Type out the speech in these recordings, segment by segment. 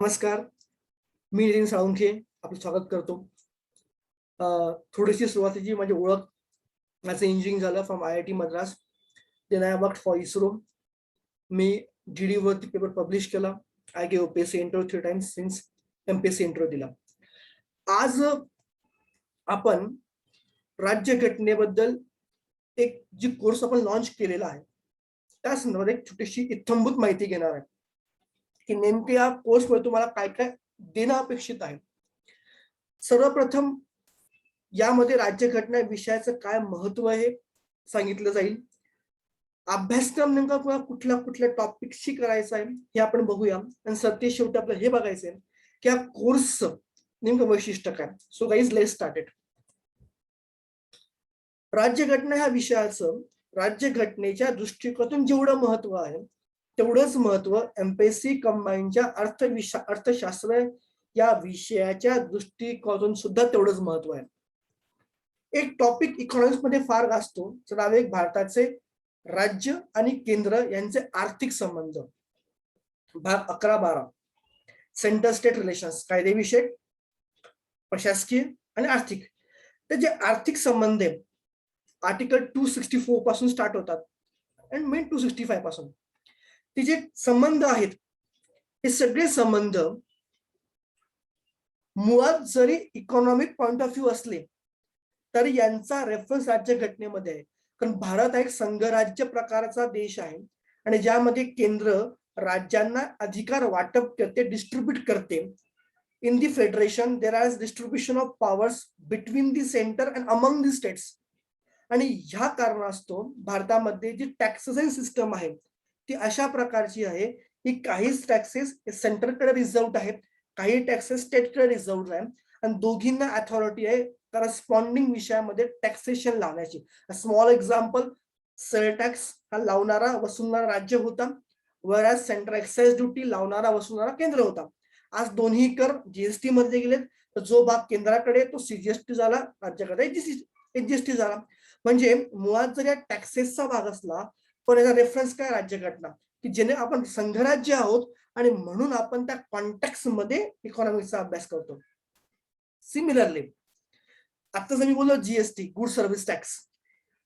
नमस्कार, मी नितीन साळुंखे आपलं स्वागत करतो. थोडीशी सुरुवातीची माझी ओळख. माझं इंजिनिअरिंग झालं from IIT Madras. Then I work for ISRO. मी GD वरती पेपर पब्लिश केला. I gave UPSC interview 3 times since MPSC interview दिला. आज आपण राज्यघटनेबद्दल एक जी कोर्स आपण लॉन्च केलेला आहे त्या संदर्भात एक छोटीशी इत्थंभूत माहिती घेणार आहे की नेमके या कोर्समुळे तुम्हाला काय काय देणं अपेक्षित आहे. सर्वप्रथम यामध्ये राज्यघटना विषयाचं काय महत्व आहे सांगितलं जाईल. अभ्यासक्रम नेमका कुठल्या कुठल्या टॉपिकशी करायचा आहे हे आपण बघूया. आणि सत्य शेवटी आपल्याला हे बघायचं आहे की या कोर्सचं नेमकं वैशिष्ट्य काय. So guys, let's started. राज्यघटना ह्या विषयाचं राज्यघटनेच्या दृष्टिकोनातून जेवढं महत्व आहे तेवढंच महत्व MPSC कंबाईनच्या अर्थशास्त्र या विषयाच्या दृष्टिकोनातून सुद्धा तेवढंच महत्व आहे. एक टॉपिक इकॉनॉमिक्स मध्ये फार गाजतो, तर एक भारताचे राज्य आणि केंद्र यांचे आर्थिक संबंध. भाग 11-12 सेंटर स्टेट रिलेशन्स, कायदेविषयक, प्रशासकीय आणि आर्थिक. तर जे आर्थिक संबंध आहे आर्टिकल 264 पासून स्टार्ट होतात आणि मेन 265 पासून ते जे संबंध आहेत हे सगळे संबंध मुळात जरी इकॉनॉमिक पॉइंट ऑफ व्ह्यू असले तरी यांचा रेफरन्स राज्यघटनेमध्ये आहे. कारण भारत हा एक संघराज्य प्रकारचा देश आहे आणि ज्यामध्ये केंद्र राज्यांना अधिकार वाटप करते, डिस्ट्रीब्यूट करते. In the federation there are distribution of powers between the centre and among the states. आणि ह्या कारणास्तव भारतामध्ये जी टॅक्सेशन सिस्टम आहे ती अशा प्रकारची आहे की काही टॅक्सेस सेंटरकडे रिझर्व्ड आहेत, काही टॅक्सेस स्टेटकडे रिझर्व्ड आहे आणि दोघींना अथॉरिटी आहे करस्पॉन्डिंग विषयामध्ये टॅक्सेशन लावण्याची. स्मॉल एक्झाम्पल, सेल टॅक्स हा लावणारा वसुलणारा राज्य होता, वराज सेंट्रल एक्साइज ड्युटी लावणारा वसुलणारा केंद्र होता. आज दोन्ही कर GST मध्ये गेलेत, तर जो भाग केंद्राकडे तो CGST झाला, राज्याकडे HGST झाला. म्हणजे मुळात जर या टॅक्सेसचा भाग असला पण याचा रेफरन्स काय, राज्यघटना, की जेणे आपण संघराज्य आहोत आणि म्हणून आपण त्या कॉन्टेक्स्ट मध्ये इकॉनॉमिक्सचा अभ्यास करतो. सिमिलरली आता जर मी बोललो GST, गुड सर्व्हिस टॅक्स,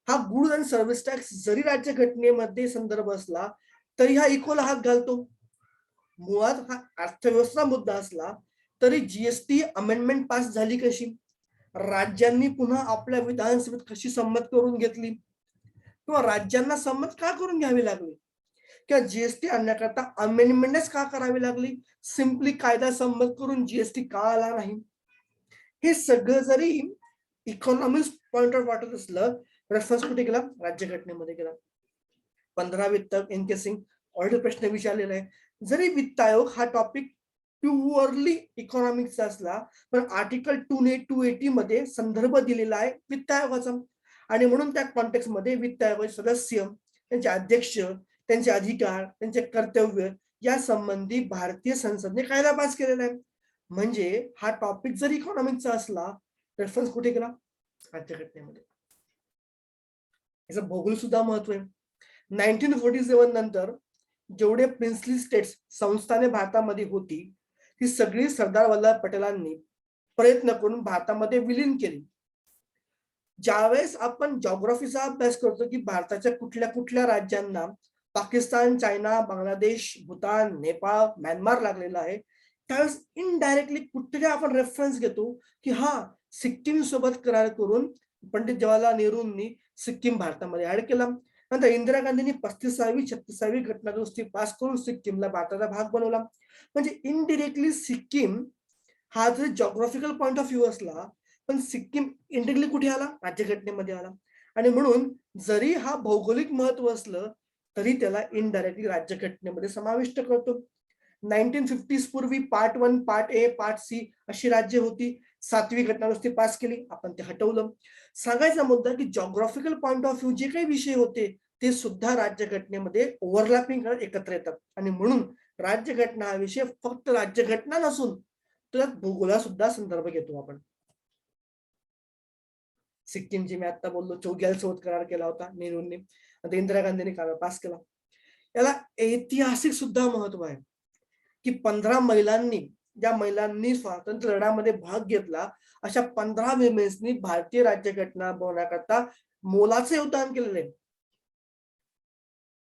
हा गुड अँड सर्व्हिस टॅक्स जरी राज्यघटनेमध्ये संदर्भ असला तरी हा इक्वल हात घालतो. मुळात हा अर्थव्यवस्था मुद्दा असला तरी GST अमेंडमेंट पास झाली कशी, राज्यांनी पुन्हा आपल्या विधानसभेत कशी संमत करून घेतली किंवा राज्यांना संमत का करून घ्यावी लागली किंवा GST आणण्याकरता अमेंडमेंटच का करावी लागली, सिम्पली कायदा संमत करून GST का आला नाही. हे सगळं जरी इकॉनॉमिक्स पॉइंट ऑफ वाटत असलं, रेफरन्स कुठे गेला, राज्यघटनेमध्ये गेला. 15 वित्त एनकेसिंग ऑलरेडी प्रश्न विचारलेला आहे. जरी वित्त आयोग हा टॉपिक प्युअरली इकॉनॉमिक्सचा असला पण आर्टिकल 280 मध्ये संदर्भ दिलेला आहे वित्त आयोगाचा आणि म्हणून त्या कॉन्टेक्स्ट मध्ये वित्त आयोगाचे सदस्य, त्यांचे अध्यक्ष, त्यांचे अधिकार, त्यांचे कर्तव्य या संबंधी भारतीय संसदेने कायदा पास केलेला आहे. म्हणजे हा टॉपिक जर इकॉनॉमिक्सचा असला, रेफरन्स कुठे गेला, राज्यघटनेमध्ये. याचं भौगोलिक सुद्धा महत्व आहे. 1947 नंतर जेवढे प्रिन्सली स्टेट्स संस्थाने भारतामध्ये होती ती सगळी सरदार वल्लभ पटेलांनी प्रयत्न करून भारतामध्ये विलीन केली. ज्यावेळेस आपण जॉग्राफीचा अभ्यास करतो की भारताच्या कुठल्या कुठल्या राज्यांना पाकिस्तान, चायना, बांगलादेश, भूतान, नेपाळ, म्यानमार लागलेला आहे, त्यावेळेस इनडायरेक्टली कुठे आपण रेफरन्स घेतो की हा सिक्कीम सोबत करार करून पंडित जवाहरलाल नेहरूंनी सिक्कीम भारतामध्ये ऍड केला. नंतर इंदिरा गांधींनी 35वी 36वी घटना दुरुस्ती पास करून सिक्कीमला भारताचा भाग बनवला. म्हणजे इनडिरेक्टली सिक्कीम हा जर जॉग्राफिकल पॉइंट ऑफ व्ह्यू असला पण सिक्कीम इंडिरेक्टली कुठे आला, राज्यघटनेमध्ये आला. आणि म्हणून जरी हा भौगोलिक महत्व असलं तरी त्याला इनडायरेक्टली राज्यघटनेमध्ये समाविष्ट करतो. 1950 पूर्वी part 1, part A, part C अशी राज्य होती. 7वी घटना दुरुस्ती पास केली, आपण ते हटवलं. सांगायचा मुद्दा की जॉग्राफिकल पॉइंट ऑफ व्ह्यू जे काही विषय होते ते सुद्धा राज्यघटनेमध्ये ओव्हरलॅपिंग एकत्र येतात आणि म्हणून राज्यघटना हा विषय फक्त राज्यघटना नसून त्यात भूगोला सुद्धा संदर्भ घेतो आपण. सिक्कीमची मी आता बोललो, चौग्याल सोबत करार केला होता नेहरूंनी, इंदिरा गांधींनी करार पास केला. याला ऐतिहासिक सुद्धा महत्व आहे. की 15 महिलांनी, ज्या महिलांनी स्वातंत्र्य लढ्यामध्ये भाग घेतला, अशा 15 विमेन्सनी भारतीय राज्यघटना बनवण्याकरता मोलाचे योगदान केलेले आहे.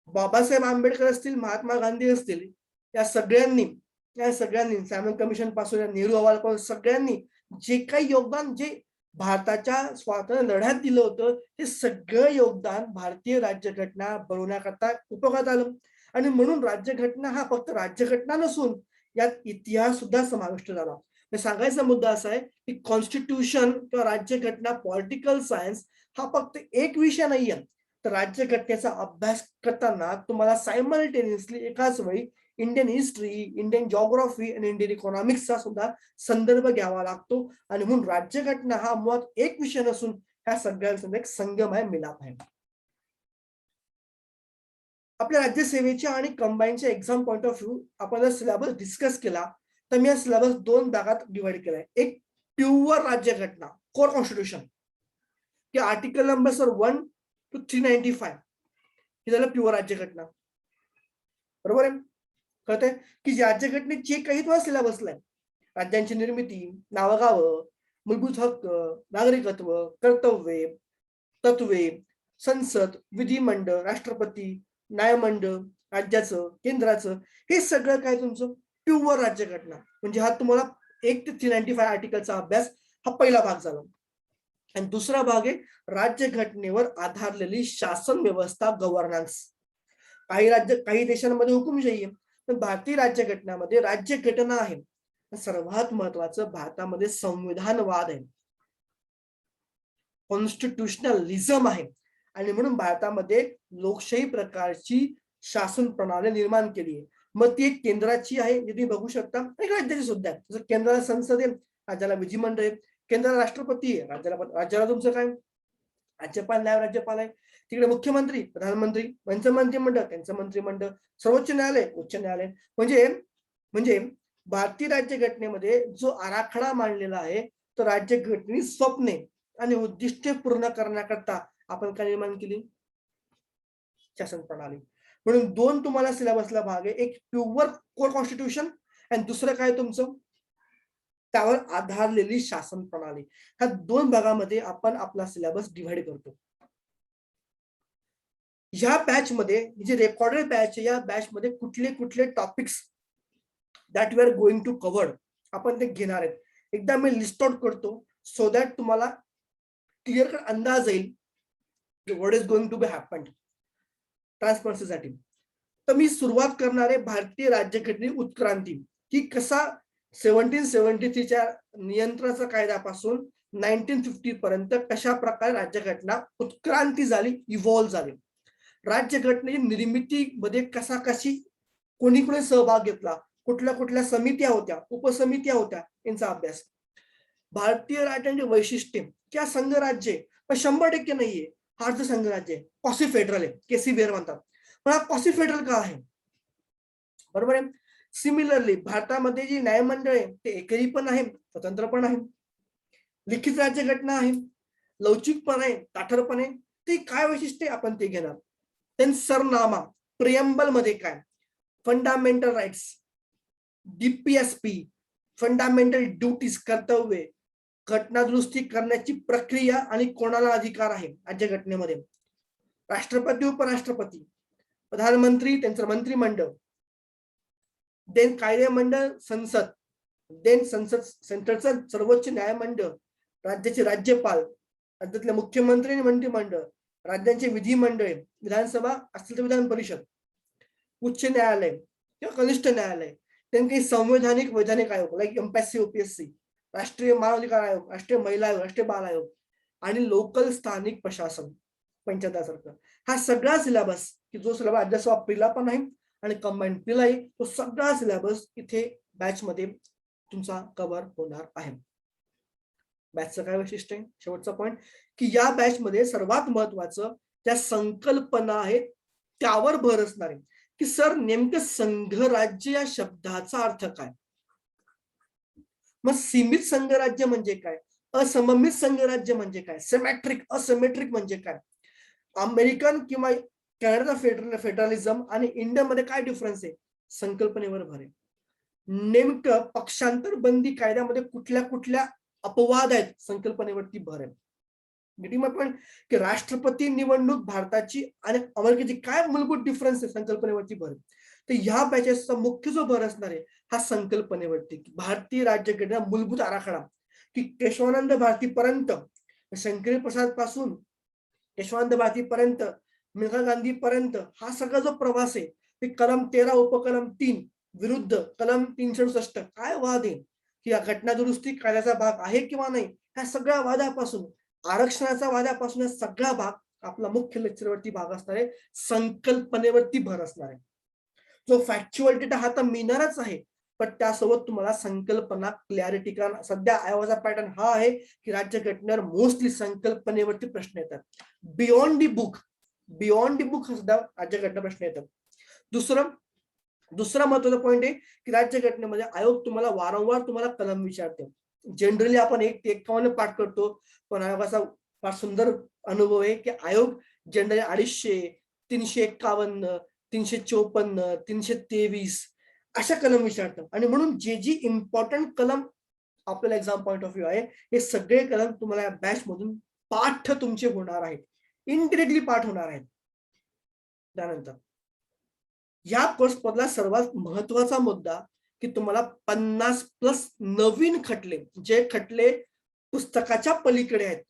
बाबासाहेब आंबेडकर असतील, महात्मा गांधी असतील, या सगळ्यांनी सॅम्युअल कमिशन पासून नेहरू अहवाल पासून सगळ्यांनी जे काही योगदान जे भारताच्या स्वातंत्र्य लढ्यात दिलं होतं, ते सगळं योगदान भारतीय राज्यघटना बनवण्याकरता उपयोगात आलं. आणि म्हणून राज्यघटना हा फक्त राज्यघटना नसून यात इतिहास सुद्धा समाविष्ट झाला. सांगायचा मुद्दा असा आहे की कॉन्स्टिट्यूशन किंवा राज्यघटना, पॉलिटिकल सायन्स हा फक्त एक विषय नाहीये. तर राज्यघटनेचा अभ्यास करताना तुम्हाला सायमल्टेनियसली एकाच वेळी इंडियन हिस्ट्री, इंडियन जिओग्राफी आणि इंडियन इकॉनॉमिक्सचा सुद्धा संदर्भ घ्यावा लागतो. आणि म्हणून राज्यघटना हा मुळात एक विषय नसून ह्या सगळ्यांचा एक संगम आहे, मिलाप आहे. आपल्या राज्यसेवेच्या आणि कंबाईनच्या एक्झाम पॉइंट ऑफ व्ह्यू आपण जर सिलेबस डिस्कस केला तर मी हा सिलेबस 2 भागात डिवाइड केलाय. एक प्युअर राज्यघटना, कोर कॉन्स्टिट्यूशन, की आर्टिकल नंबर 1 to 395 हे झालं प्युअर राज्यघटना. बरोबर आहे, कळतंय की राज्यघटनेत जे काही तुम्हाला सिलेबसला आहे, राज्यांची निर्मिती, नावगावं, मूलभूत हक्क, नागरिकत्व, कर्तव्ये, तत्वे, संसद, विधिमंडळ, राष्ट्रपती, न्यायमंडळ, राज्याचं, केंद्राचं, हे सगळं काय तुमचं प्युअर राज्यघटना. म्हणजे हा तुम्हाला 1 ते 395 आर्टिकलचा अभ्यास हा पहिला भाग झाला. आणि दुसरा भाग आहे राज्यघटनेवर आधारलेली शासन व्यवस्था, गव्हर्नन्स. काही देशांमध्ये हुकुमशाही आहे, पण भारतीय राज्यघटनामध्ये राज्यघटना आहे. सर्वात महत्वाचं भारतामध्ये संविधानवाद आहे, कॉन्स्टिट्युशनलिझम आहे. आणि म्हणून भारतामध्ये लोकशाही प्रकारची शासन प्रणाली निर्माण केली आहे. मग ती एक केंद्राची आहे, जे तुम्ही बघू शकता, एक राज्याची सुद्धा आहे. जसं केंद्राला संसद आहे, राज्याला विधिमंडळ आहे, केंद्राला राष्ट्रपती आहे, राज्याला तुमचं काय राज्यपाल, न्याय राज्यपाल आहे. तिकडे मुख्यमंत्री, प्रधानमंत्री, यांचं मंत्रिमंडळ, त्यांचं मंत्रिमंडळ, सर्वोच्च न्यायालय, उच्च न्यायालय. म्हणजे म्हणजे भारतीय राज्यघटनेमध्ये जो आराखडा मांडलेला आहे तो राज्यघटनेने स्वप्ने आणि उद्दिष्टे पूर्ण करण्याकरता आपण काय निर्माण केली, शासन प्रणाली. म्हणून 2 तुम्हाला सिलेबसला भाग आहे, एक प्युअर कोर कॉन्स्टिट्यूशन आणि दुसरं काय तुमचं त्यावर आधारलेली शासन प्रणाली. ह्या 2 भागामध्ये आपण आपला सिलेबस डिव्हाइड करतो. ह्या बॅच मध्ये जे रेकॉर्डेड बॅच आहे, या बॅच मध्ये कुठले कुठले topics that we are going to cover आपण ते घेणार आहेत. एकदा मी लिस्ट आउट करतो सो दॅट तुम्हाला क्लिअर कट अंदाज येईल what is going to be happened ट्रान्सपरन्सीसाठी. तर मी सुरुवात करणार आहे भारतीय राज्यघटने उत्क्रांती, की कसा 1773च्या नियंत्रणाचा कायद्यापासून 1950 पर्यंत कशा प्रकारे राज्यघटना उत्क्रांती झाली, इव्हॉल्व्ह झाली. राज्यघटनेची निर्मितीमध्ये कशी कोणी कोणी सहभाग घेतला, कुठल्या कुठल्या समित्या होत्या, उपसमित्या होत्या, यांचा अभ्यास. भारतीय राज्यांचे वैशिष्ट्य किंवा संघराज्य पण 100% नाहीये, हा अर्ध संघराज्य आहे, क्वासी फेडरल आहे, केसी बेअर म्हणतात. पण हा क्वासी फेडरल का आहे, बरोबर आहे. सिमिलरली भारतामध्ये जी न्यायमंडळ आहे ते एकरी पण आहे, स्वतंत्र पण आहे, लिखित राज्यघटना आहे, लवचिक पण आहे, ताठर पण आहे. ते काय वैशिष्ट्य आपण ते घेणार. सरनामा, प्रिएम्बल मध्ये काय, fundamental rights, DPSP, fundamental duties, कर्तव्ये, घटना दुरुस्ती करण्याची प्रक्रिया आणि कोणाला अधिकार आहे राज्यघटनेमध्ये, राष्ट्रपती, उपराष्ट्रपती, प्रधानमंत्री, त्यांचं मंत्रिमंडळ, देन कायदेमंडळ, संसद, देन संसद, सेंट्रलचं सर्वोच्च न्यायमंडळ, राज्याचे राज्यपाल, राज्यातले मुख्यमंत्री आणि मंत्रिमंडळ, राज्यांचे विधिमंडळ, विधानसभा असतील तर विधान परिषद, उच्च न्यायालय किंवा कनिष्ठ न्यायालय, त्यांनी संवैधानिक वैधानिक आयोग लाईक एमपीएससी, ओपीएससी, राष्ट्रीय मानवाधिकार आयोग, राष्ट्रीय महिला आयोग, राष्ट्रीय बाल आयोग, आणि लोकल स्थानिक प्रशासन, पंचायतासारखं. हा सगळा सिलेबस की जो सिलेबस राज्यसभा प्रीला पण आहे आणि कंबाईन प्रीला आहे, तो सगळा सिलेबस इथे बॅच मध्ये तुमचा कव्हर होणार आहे. बॅचचं काय वैशिष्ट्य आहे, शेवटचा पॉइंट, की या बॅच मध्ये सर्वात महत्वाचं त्या संकल्पना आहेत त्यावर भर असणार आहे, की सर नेमकं संघराज्य या शब्दाचा अर्थ काय. मग सीमित संघराज्य म्हणजे काय, असममित संघराज्य म्हणजे काय, सिमेट्रिक असिमेट्रिक म्हणजे काय, अमेरिकन किंवा कॅनडाचा फेडरलिझम आणि इंडियन मध्ये काय डिफरन्स आहे, संकल्पनेवर भर आहे. नेमकं पक्षांतर बंदी कायद्यामध्ये कुठल्या कुठल्या अपवाद आहेत संकल्पनेवरती भर आहे. मीटिंग पण की राष्ट्रपती निवडणूक भारताची आणि अमेरिकेची काय मूलभूत डिफरन्स आहे संकल्पनेवरती भर आहे. तर ह्या बॅचेसचा मुख्य जो भर असणार आहे हा संकल्पनेवरती भारतीय राज्यघटना मूलभूत आराखडा की केशवानंद भारतीपर्यंत शंकरी प्रसाद पासून केशवानंद भारतीपर्यंत मेनका गांधीपर्यंत हा सगळा जो प्रवास आहे ते कलम 13 उपकलम 3 विरुद्ध कलम 367 काय वाद आहे की या घटना दुरुस्ती कायद्याचा भाग आहे किंवा नाही ह्या सगळ्या वादापासून आरक्षणाचा वादापासून हा सगळा भाग आपला मुख्य लेक्चरवरती भाग असणार आहे संकल्पनेवरती भर असणार आहे. जो फॅक्च्युअल डेटा हा तर मिळणारच आहे पण त्यासोबत तुम्हाला संकल्पना क्लॅरिटी कारण सध्या आयोगाचा पॅटर्न हा आहे की राज्यघटनेवर मोस्टली संकल्पनेवरती प्रश्न येतात. बियॉन्ड दी बुक सुद्धा राज्यघटना प्रश्न येतात. दुसरा महत्वाचा पॉईंट आहे की राज्यघटनेमध्ये आयोग तुम्हाला वारंवार तुम्हाला कलम विचारते. जनरली आपण 151 पाठ करतो पण आयोगाचा फार सुंदर अनुभव आहे की आयोग जनरली 250, 351, 354, 323 अशा कलम विचारतात आणि म्हणून जे इम्पॉर्टंट कलम आपल्याला एक्झाम पॉईंट ऑफ व्ह्यू आहे हे सगळे कलम तुम्हाला या बॅच मधून पाठ तुमचे होणार आहेत इनडिरेक्टली पाठ होणार आहेत. त्यानंतर या कोर्स मधला सर्वात महत्वाचा मुद्दा की तुम्हाला 50+ नवीन खटले जे खटले पुस्तकाच्या पलीकडे आहेत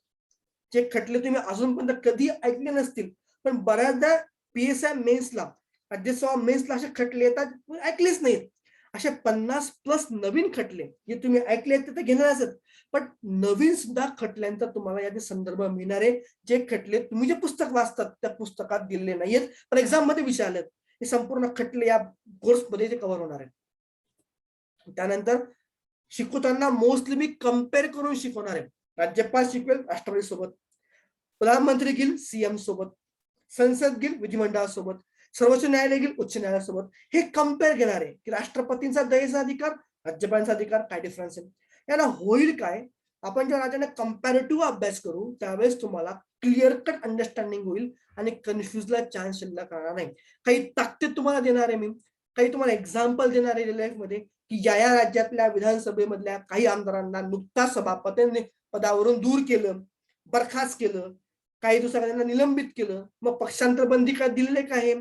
जे खटले तुम्ही अजूनपर्यंत कधी ऐकले नसतील पण बऱ्याचदा PSI मेन्सला राज्यसेवा मेन्सला असे खटले येतात ऐकलेच नाहीत असे 50+ नवीन खटले जे तुम्ही ऐकले ते घेणार असत पण नवीन सुद्धा खटल्यांचा तुम्हाला याचे संदर्भ मिळणार आहे जे खटले तुम्ही जे पुस्तक वाचतात त्या पुस्तकात दिलेले नाहीयेत पण एक्झाम मध्ये विचारलेत हे संपूर्ण खटले या कोर्समध्ये ते कव्हर होणार आहे. त्यानंतर शिकवताना मोस्टली मी कम्पेअर करून शिकवणार आहे. राज्यपाल शिकवेल राष्ट्रपती सोबत, प्रधानमंत्री घेईल सीएम सोबत, संसद घेईल विधिमंडळासोबत, सर्वोच्च न्यायालय घेईल उच्च न्यायालयासोबत. हे कम्पेअर घेणार आहे की राष्ट्रपतींचा दयेचा अधिकार राज्यपालांचा अधिकार काय डिफरन्स आहे. याला होईल काय आपण जेव्हा राज्याने कम्पॅरेटिव्ह अभ्यास करू त्यावेळेस तुम्हाला क्लिअर कट अंडरस्टँडिंग होईल आणि कन्फ्युजला चान्स शिल्लक राहणार नाही. काही तथ्य तुम्हाला देणार आहे मी, काही तुम्हाला एक्झाम्पल देणार आहे लाईफ मध्ये की या राज्यातल्या विधानसभेमधल्या काही आमदारांना नुकताच सभापतींनी पदावरून दूर केलं, बरखास्त केलं, काही दुसऱ्यांना निलंबित केलं, मग पक्षांतर बंदी का दिले का हे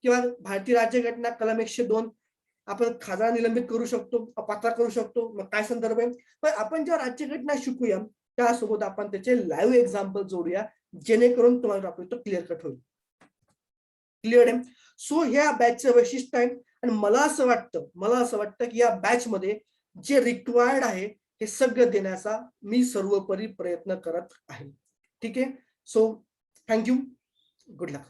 किंवा भारतीय राज्यघटना कलम 102 आपण खासदार निलंबित करू शकतो, अपात्र करू शकतो, मग काय संदर्भ आहे. पण आपण जेव्हा राज्यघटना शिकूया त्यासोबत आपण त्याचे लाईव्ह एक्झाम्पल जोडूया जेणेकरून तुम्हाला टॉपिक तो क्लिअर कट होईल. क्लिअर आहे. सो ह्या बॅचचं वैशिष्ट्य आहे आणि मला असं वाटतं की या बॅच मध्ये जे रिक्वायर्ड आहे हे सगळं देण्याचा मी सर्वोपरी प्रयत्न करत आहे. ठीक आहे. So thank you. गुड लक.